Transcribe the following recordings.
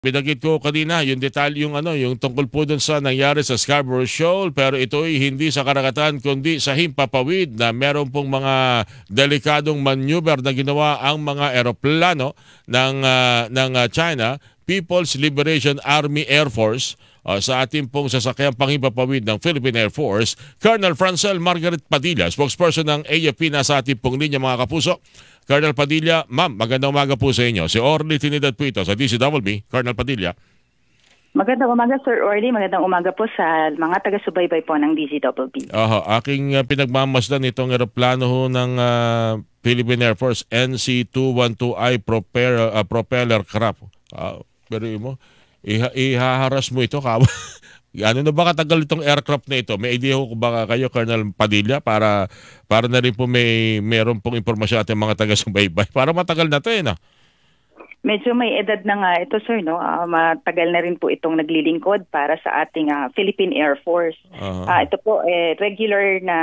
Binanggit ko kanina yung detalye yung tungkol po dun sa nangyari sa Scarborough Shoal, pero ito ay hindi sa karagatan kundi sa himpapawid na meron pong mga delikadong maneuver na ginawa ang mga eroplano ng China People's Liberation Army Air Force sa ating pong sasakyang panghimpapawid ng Philippine Air Force. Colonel Francel Margaret Padilla, spokesperson ng AFP, na sa ating pong linya, mga kapuso. Colonel Padilla, ma'am, magandang umaga po sa inyo. Si Orly Trinidad po ito sa DCWB. Colonel Padilla. Magandang umaga, Sir Orly. Magandang umaga po sa mga taga-subaybay po ng DCWB. Aking pinagmamasdan itong eroplano ho ng Philippine Air Force NC-212I propeller craft. Pero mo, ihaharas mo ito ka. Ano na ba katagal itong aircraft na ito? May idea ko ba kayo, Colonel Padilla, para na rin po meron pong impormasyon ating mga taga-subaybay? Para matagal na ito na. Medyo may edad na nga ito, sir, no? Matagal na rin po itong naglilingkod para sa ating Philippine Air Force. Ito po, regular na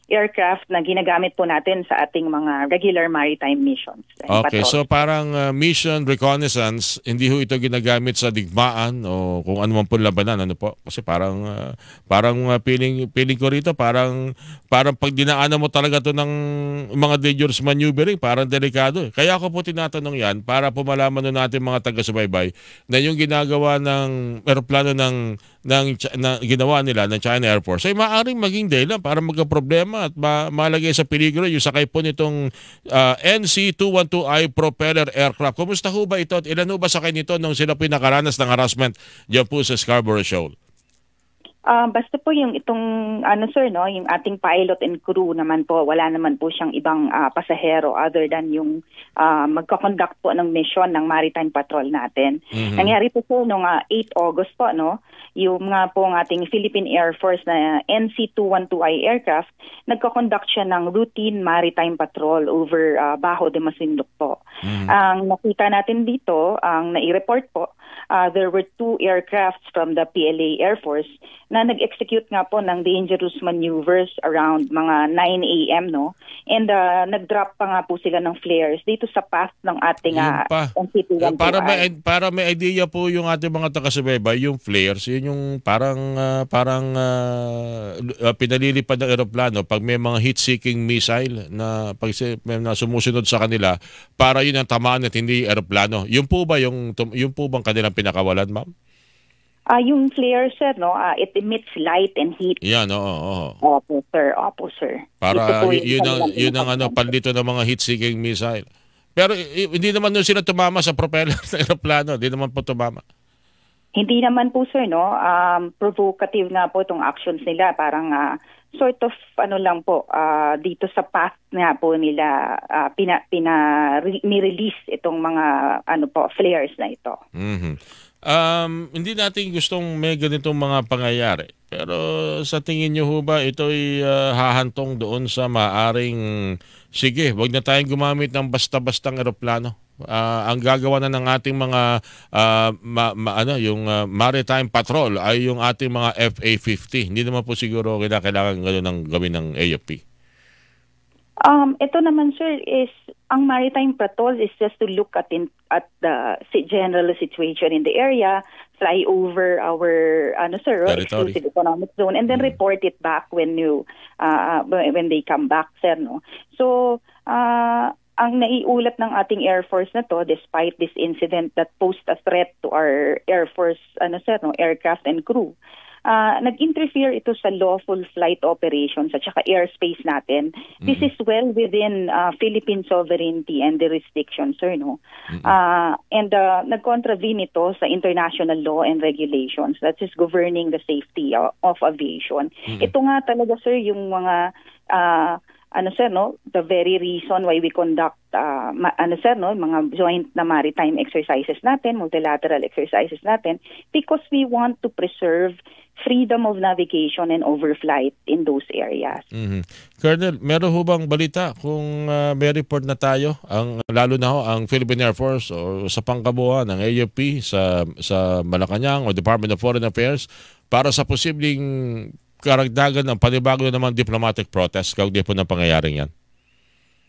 aircraft na ginagamit po natin sa ating mga regular maritime missions. Okay, so parang mission reconnaissance, hindi ho ito ginagamit sa digmaan o kung ano man po labanan, ano po? Kasi parang feeling ko rito, parang pag dinaanan mo talaga to ng mga dangerous maneuvering, parang delikado. Kaya ako po tinatanong yan para po malaman nun natin mga taga-subaybay na yung ginagawa ng eroplano na ginawa nila ng China Air Force ay maaaring maging dahilan para magka-problema at malagay sa peligro yung sakay po nitong NC-212I propeller aircraft. Kumusta ho ba ito at ilan ho ba sakay nito nung sila pinakaranas ng harassment dyan po sa Scarborough Shoal? Basta po yung sir, no, yung ating pilot and crew naman po, wala naman po siyang ibang pasahero other than yung magko-conduct po ng mission ng Maritime Patrol natin. Nangyari po noong 8 August po, no, yung nga po ang ating Philippine Air Force na NC-212I aircraft, nagko-conduct siya ng routine maritime patrol over Bajo de Masinloc po. Ang nakita natin dito, ang nai-report po, there were 2 aircrafts from the PLA Air Force na nag-execute nga po ng dangerous maneuvers around mga 9 a.m. no, and nag-drop pa nga po sila ng flares dito sa path ng ating NC-212I. Para may idea po yung ating mga taga-subaybay, yung flares, yun yung parang pinalilipad ng eroplano pag may mga heat-seeking missile na pag na sumusunod sa kanila para yun ang tamaan at hindi eroplano. Yun po bang kanilang pinakawalan, ma'am? Yung flare, sir, no, it emits light and heat. Yan, oo. Opo, sir. Para yun ang pandito ng mga heat-seeking missile. Pero hindi naman sila tumama sa propeller ng eroplano. Hindi naman po tumama. Hindi naman po, sir, no. Provocative nga po itong actions nila. Parang sort of lang po, dito sa path nga po nila ni-release itong mga flares na ito. Hindi natin gustong may ganitong mga pangyayari. Pero sa tingin nyo ho ba ito'y hahantong doon sa maaring, sige, wag na tayong gumamit ng basta-bastang eroplano. Ang gagawa na ng ating mga yung maritime patrol ay yung ating mga FA-50. Hindi naman po siguro kailangan gawin ng AFP. Ito naman, sir, is ang maritime patrol is just to look at the general situation in the area, fly over our exclusive economic zone, and then report it back when they come back, sir, no. So ang naiulat ng ating Air Force na to, despite this incident that posed a threat to our Air Force aircraft and crew, nag-interfere ito sa lawful flight operations at saka airspace natin. This is well within Philippine sovereignty and jurisdiction, sir, no? And nag-contravene ito sa international law and regulations that is governing the safety of aviation. Ito nga talaga, sir, yung mga the very reason why we conduct mga joint na maritime exercises natin, multilateral exercises natin, because we want to preserve freedom of navigation and overflight in those areas. Colonel, meron ho bang balita kung may report na tayo, lalo na ang Philippine Air Force o sa pangkabuuan ng AFP sa Malacanang o Department of Foreign Affairs para sa posibleng karagdagan ng panibago na naman diplomatic protest kaugnay po ng pangyayaring yan?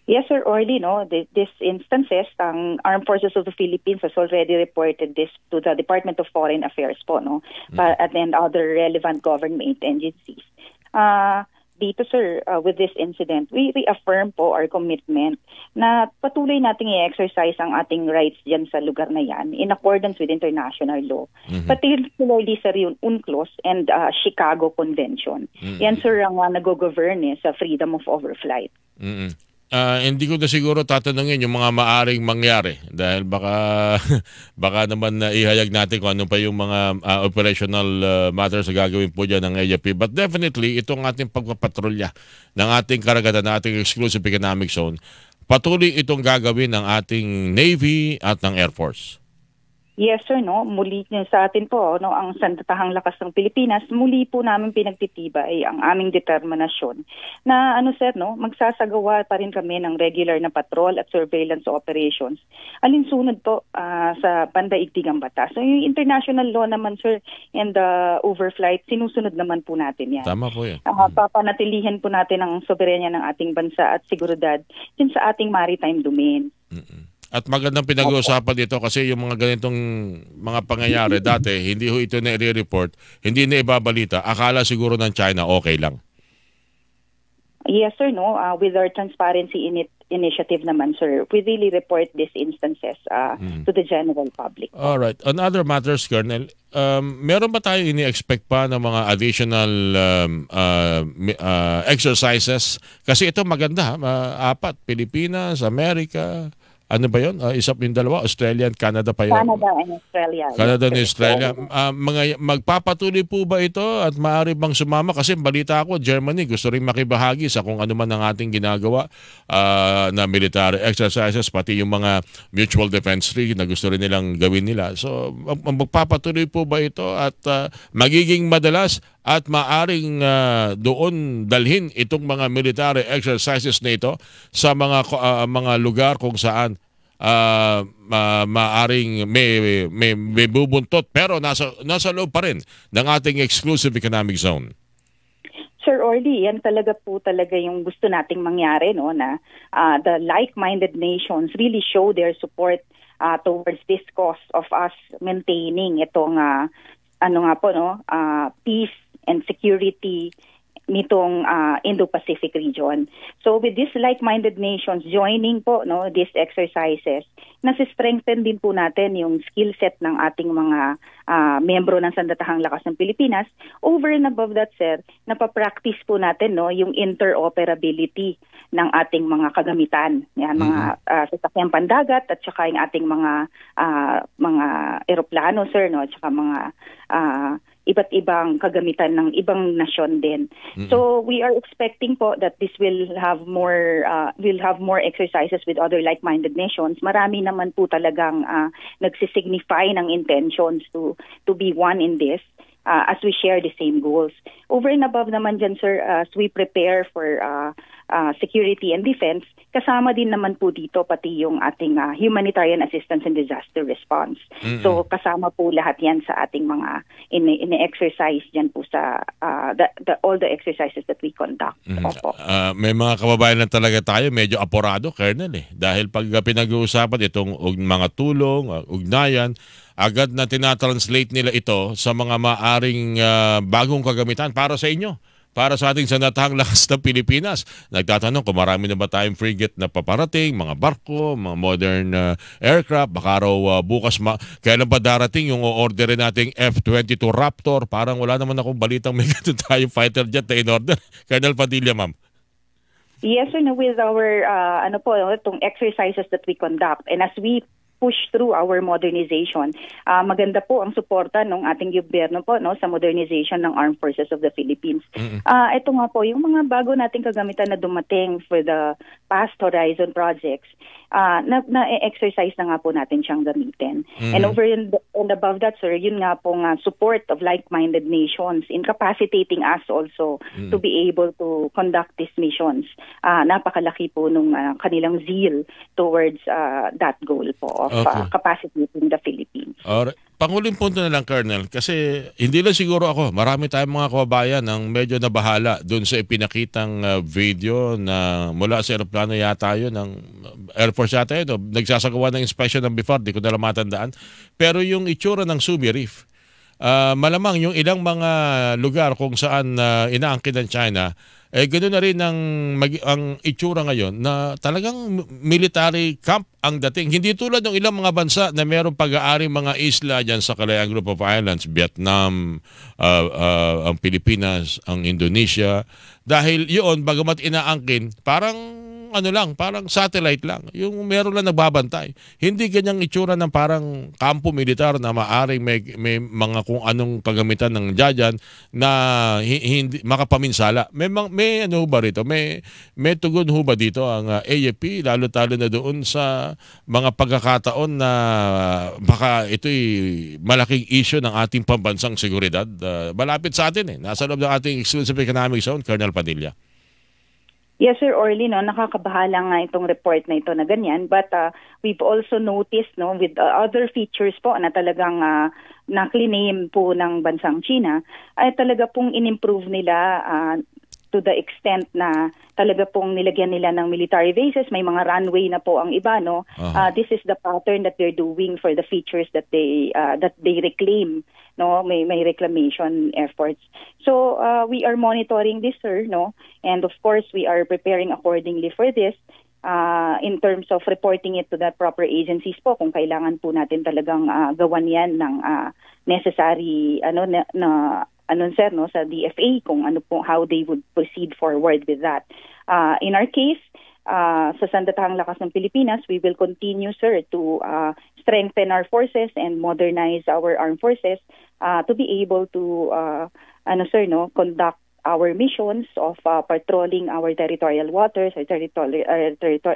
Yes, Sir Orly, no, this instances, ang Armed Forces of the Philippines has already reported this to the Department of Foreign Affairs po, no, and then other relevant government agencies. Dito, sir, with this incident, we reaffirm po our commitment na patuloy nating i-exercise ang ating rights dyan sa lugar na yan in accordance with international law. Particularly, sir, yung UNCLOS and Chicago Convention. Yan, sir, ang nag-govern sa freedom of overflight. Hindi ko na siguro tatanungin yung mga maaring mangyari dahil baka baka naman na ihayag natin kung ano pa yung mga operational matters na gagawin po dyan ng AFP. But definitely, itong ating pagpapatrolya ng ating karagatan, ng ating exclusive economic zone, patuloy itong gagawin ng ating Navy at ng Air Force. Yes, sir, no. Muli sa atin po, no, ang Sandatahang Lakas ng Pilipinas, muli po namin pinagtitibay ang aming determinasyon na sir, no, magsasagawa pa rin kami ng regular na patrol at surveillance operations. Alinsunod po sa pandaigdig ang batas. So yung international law naman, sir, and the overflight, sinusunod naman po natin yan. Tama po yan. Papanatilihin po natin ang soberenya ng ating bansa at seguridad din sa ating maritime domain. At magandang pinag-uusapan dito kasi yung mga ganitong mga pangyayari dati, hindi ho ito na i-report, hindi na ibabalita. Akala siguro ng China okay lang. Yes, sir, no. With our transparency initiative naman, sir, we really report these instances to the general public. All right. On other matters, Colonel, meron ba tayo ini-expect pa ng mga additional exercises? Kasi ito maganda, 4, Pilipinas, Amerika. Ano ba yun? Isa yung dalawa, Australia and Canada pa yun. Canada and Australia. Canada and Australia. Magpapatuloy po ba ito at maaari bang sumama? Kasi balita ako, Germany gusto rin makibahagi sa kung ano man ang ating ginagawa na military exercises, pati yung mga mutual defense treaty na gusto rin nilang gawin nila. So, magpapatuloy po ba ito at magiging madalas at maaring doon dalhin itong mga military exercises na ito sa mga lugar kung saan maaring may bubuntot pero nasa loob pa rin ng ating exclusive economic zone. Sir Orly, yan talaga yung gusto nating mangyari, no, na the like-minded nations really show their support towards this cause of us maintaining itong peace and security nitong Indo-Pacific region. So with these like-minded nations joining po, no, these exercises, nasi-strengthen din po natin yung skill set ng ating mga miyembro ng Sandatahang Lakas ng Pilipinas. Over and above that, sir, napapractice po natin, no, yung interoperability ng ating mga kagamitan. Yan, mga sasakyang pandagat at saka yung ating mga eroplano, sir, no, at saka mga iba't ibang kagamitan ng ibang nasyon din. So we are expecting po that this will have more exercises with other like-minded nations. Marami naman po talagang nagsisignify ng intentions to be one in this as we share the same goals. Over and above naman dyan, sir, as we prepare for security and defense, kasama din naman po dito pati yung ating humanitarian assistance and disaster response. So kasama po lahat yan sa ating mga ine-exercise dyan po sa all the exercises that we conduct. May mga kababayan lang talaga tayo, medyo aporado, Colonel, dahil pag pinag-uusapan itong mga tulong, ugnayan, agad na tinatranslate nila ito sa mga maaring bagong kagamitan para sa inyo. Para sa ating Sandatahang Lakas ng Pilipinas. Nagtatanong kung marami na ba tayong frigate na paparating, mga barko, mga modern aircraft, baka raw bukas kailan ba darating yung orderin nating F-22 Raptor? Parang wala naman akong balitang may ganito tayong fighter jet na in-order. Colonel Padilla, ma'am. Yes, sir, with our itong exercises that we conduct, and as we push through our modernization, maganda po ang suporta ng ating gobyerno po, no, sa modernization ng Armed Forces of the Philippines. Ito nga po, yung mga bago nating kagamitan na dumating for the past Horizon projects, na-exercise na nga po natin siyang gamitin. And over and above that, sir, yun nga po support of like-minded nations in capacitating us also to be able to conduct these missions. Napakalaki po nung kanilang zeal towards that goal po of capacitating the Philippines. Panguling punto na lang, Colonel, kasi hindi lang siguro ako, marami tayong mga kababayan ang medyo nabahala doon sa ipinakitang video na mula sa aeroplano yata yun, ng Air Force yata yun, nagsasagawa ng inspection ng BIFAR, di ko na lang matandaan. Pero yung itsura ng Subi Reef, malamang yung ilang mga lugar kung saan inaangkin ng China, ganoon na rin ang itsura ngayon na talagang military camp ang dating. Hindi tulad ng ilang mga bansa na mayroong pag-aari mga isla dyan sa Kalayaan Group of Islands, Vietnam, ang Pilipinas, ang Indonesia. Dahil yun, bagamat inaangkin, parang parang satellite lang. Yung meron lang nagbabantay. Hindi ganyang itsura ng parang kampo militar na maaring may mga kung anong kagamitan ng dyan na hindi makapaminsala. May ano ba rito? May tugon ho ba dito ang AFP lalo-talo na doon sa mga pagkakataon na baka ito'y malaking issue ng ating pambansang seguridad. Malapit sa atin Nasa loob ng ating exclusive economic zone, Colonel Padilla. Yes, Sir Orly, nakakabahala nga itong report na ito na ganyan. But we've also noticed with other features po na talagang na-claim po ng bansang China, ay talaga pong in-improve nila to the extent na talaga pong nilagyan nila ng military bases. May mga runway na po ang iba. This is the pattern that they're doing for the features that they reclaim. May reclamation efforts. So we are monitoring this, sir, and of course we are preparing accordingly for this in terms of reporting it to the proper agencies po kung kailangan po natin talagang gawan yan ng necessary sir, sa DFA kung ano po how they would proceed forward with that. In our case, sa Sandatahang Lakas ng Pilipinas, we will continue, sir, to strengthen our forces and modernize our armed forces to be able to conduct our missions of patrolling our territorial waters, our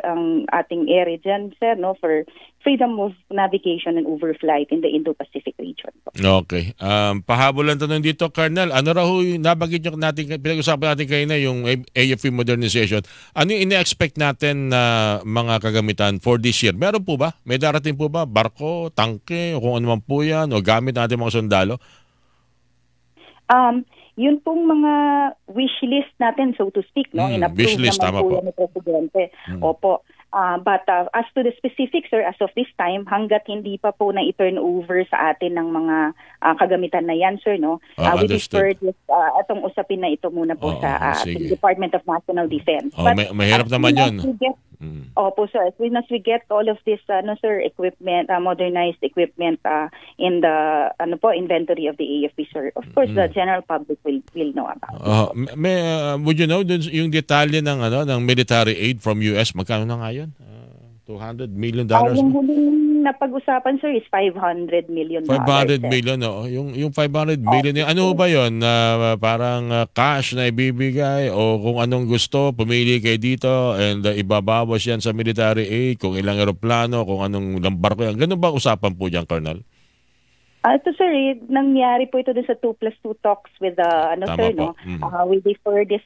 ang ating area dyan, sir, for freedom of navigation and overflight in the Indo-Pacific region. Okay. Pahabol lang tanong dito, Colonel. Ano raw nabagit nyo natin, pinag-usapan natin kayo na yung AFP modernization. Ano yung ina-expect natin na mga kagamitan for this year? Meron po ba? May darating po ba? Barko, tangke, o kung ano man po yan, o gamit natin mga sundalo? Yun pong mga wish list natin, so to speak, in-approve naman po yan ni Presidente. Opo. But as to the specifics, sir, as of this time, hanggat hindi pa po na i-turn over sa atin ng mga kagamitan na yan, sir, we defer atong usapin na ito muna po sa Department of National Defense. But mahirap naman yun. Opo, sir. As soon as we get all of this, equipment, modernized equipment in the inventory of the AFP, sir, of course, the general public will know about it. Would you know yung detalye ng military aid from US, magkano na nga yun? $200 million? Yung huling napag-usapan, sir, is $500 million. 500 million, Yung 500 million, ano ba yun? Parang cash na ibibigay o kung anong gusto, pumili kayo dito and ibabawas yan sa military aid, kung ilang aeroplano, kung anong barko yan. Ganun ba usapan po dyan, Colonel? Ito, sir, nangyari po ito dun sa 2+2 talks with sir, we defer this,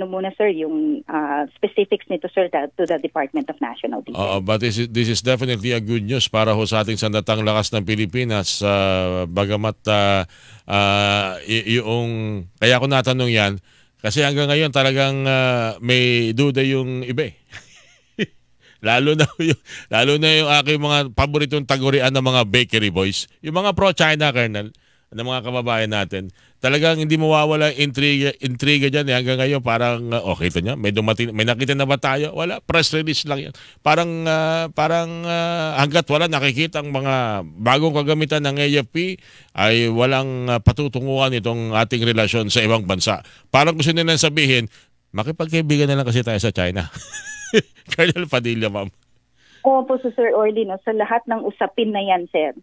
muna, sir, yung specifics nito, sir, to the Department of National Defense. But this is definitely a good news para ho sa ating Sandatahang Lakas ng Pilipinas. Bagamat kaya ko natanong yan, kasi hanggang ngayon talagang may duda yung iba Lalo na yung aking mga paboritong tagurian ng mga bakery boys. Yung mga pro-China, Colonel, ng mga kababayan natin. Talagang hindi mawawala intriga dyan. Hanggang ngayon parang, ito niya, may nakita na ba tayo? Wala, press release lang yan. Parang hanggat wala nakikita ang mga bagong kagamitan ng AFP, ay walang patutunguhan itong ating relasyon sa ibang bansa. Parang gusto nilang sabihin, makipagkaibigan na lang kasi tayo sa China. Colonel Padilla, ma'am. Opo, Sir Orly, sa lahat ng usapin na yan, sir,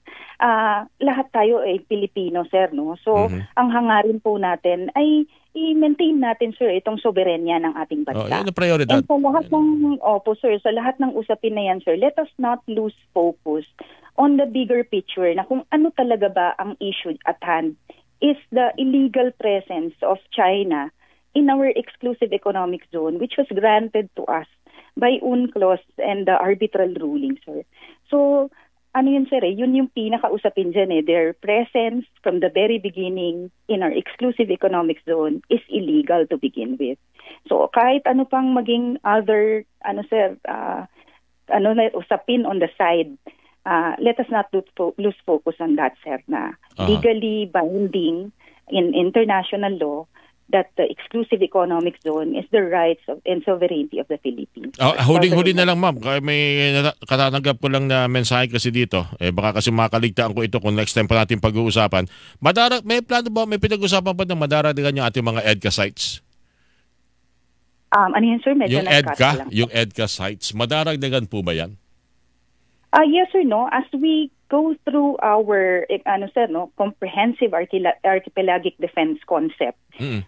lahat tayo ay Pilipino, sir, So, ang hangarin po natin ay i-maintain natin, sir, itong soberenya ng ating bansa. Yun ang prioridad. And sa lahat sa lahat ng usapin na yan, sir, let us not lose focus on the bigger picture na kung ano talaga ba ang issue at hand is the illegal presence of China in our exclusive economic zone, which was granted to us by UNCLOS and the arbitral ruling, sir. So, ano yun sir, yun yung pinakausapin dyan their presence from the very beginning in our exclusive economic zone is illegal to begin with. So kahit ano pang maging other, usapin on the side, let us not lose focus on that, sir, na legally binding in international law that the exclusive economic zone is the rights and sovereignty of the Philippines. Huling-huli na lang, ma'am. May katatanggap ko lang na mensahe kasi dito. Baka kasi makaligtaan ko ito kung next time pa natin pag-uusapan. May plano ba, may pinag-usapan ba ng madaragdagan yung ating mga EDCA sites? Ano yun, sir? Medyo yung EDCA sites, madaragdagan po ba yan? Yes or no? As we go through our comprehensive archipelagic defense concept,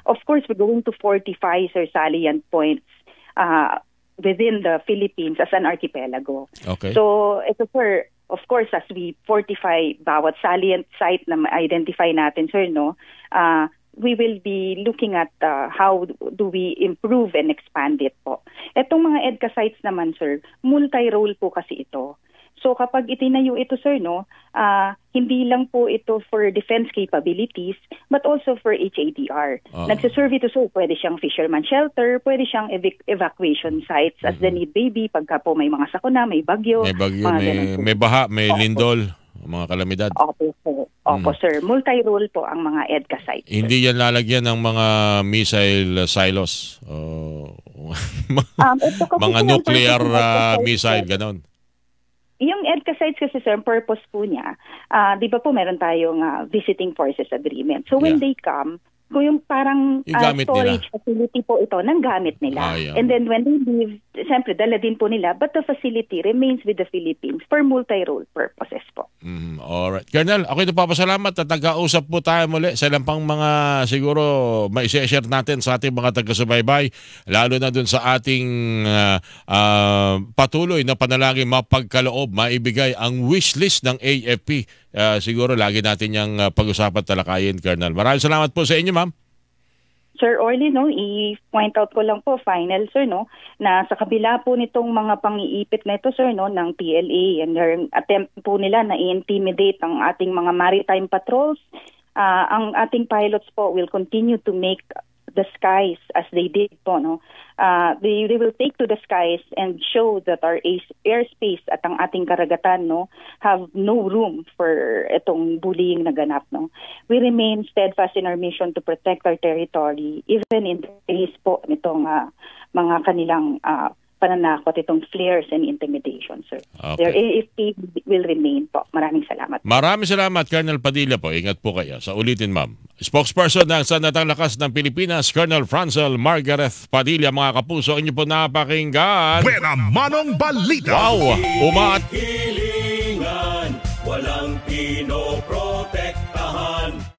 of course, we're going to fortify salient points within the Philippines as an archipelago. Okay. So, ito sir, of course, as we fortify bawat salient site na ma-identify natin, sir, we will be looking at how do we improve and expand it po. Itong mga EDCA sites naman, sir, multi-role po kasi ito. So kapag itinayo ito, sir, hindi lang po ito for defense capabilities, but also for HADR. Nagsiserve ito, sir, pwede siyang fisherman shelter, pwede siyang evacuation sites as the need baby, pagka po may mga sakuna, may bagyo. May baha, may lindol, mga kalamidad. Opo, sir. Multi-role po ang mga EDCA sites. Hindi yan lalagyan ng mga missile silos. Mga nuclear missile, ganon. Yung EDCA sites kasi, sir, purpose po niya, di ba po meron tayong visiting forces agreement. So when they come, kung yung parang storage facility po ito, nang gamit nila. And then when they leave, siyempre, dala din po nila, but the facility remains with the Philippines for multi-role purposes po. Alright. Colonel, ako ito papasalamat at nagkausap po tayo muli sa ilang pang mga siguro mai-share natin sa ating mga taga-subaybay, lalo na dun sa ating patuloy na panalangin mapagkaloob, maibigay ang wishlist ng AFP. Siguro lagi natin yung pag-usapan talakayin, Colonel. Maraming salamat po sa inyo, ma'am. Sir Orly, i-point out ko lang po, final, sir, na sa kabila po nitong mga pang-iipit na ito, sir, ng PLA, and their attempt po nila na i-intimidate ang ating mga maritime patrols, ang ating pilots po will continue to make the skies as they did po, they will take to the skies and show that our airspace at ang ating karagatan have no room for itong bullying na ganap. We remain steadfast in our mission to protect our territory even in the face po nitong mga kanilang pananakot, itong flares and intimidation, sir. Okay. Their AFP will remain po. Maraming salamat. Maraming salamat, Colonel Padilla po. Ingat po kayo. Sa ulitin, ma'am. Spokesperson ng Sandatang Lakas ng Pilipinas, Colonel Francel Margaret Padilla, mga kapuso, inyo po napakinggan. Buena Manong Balita. Wow!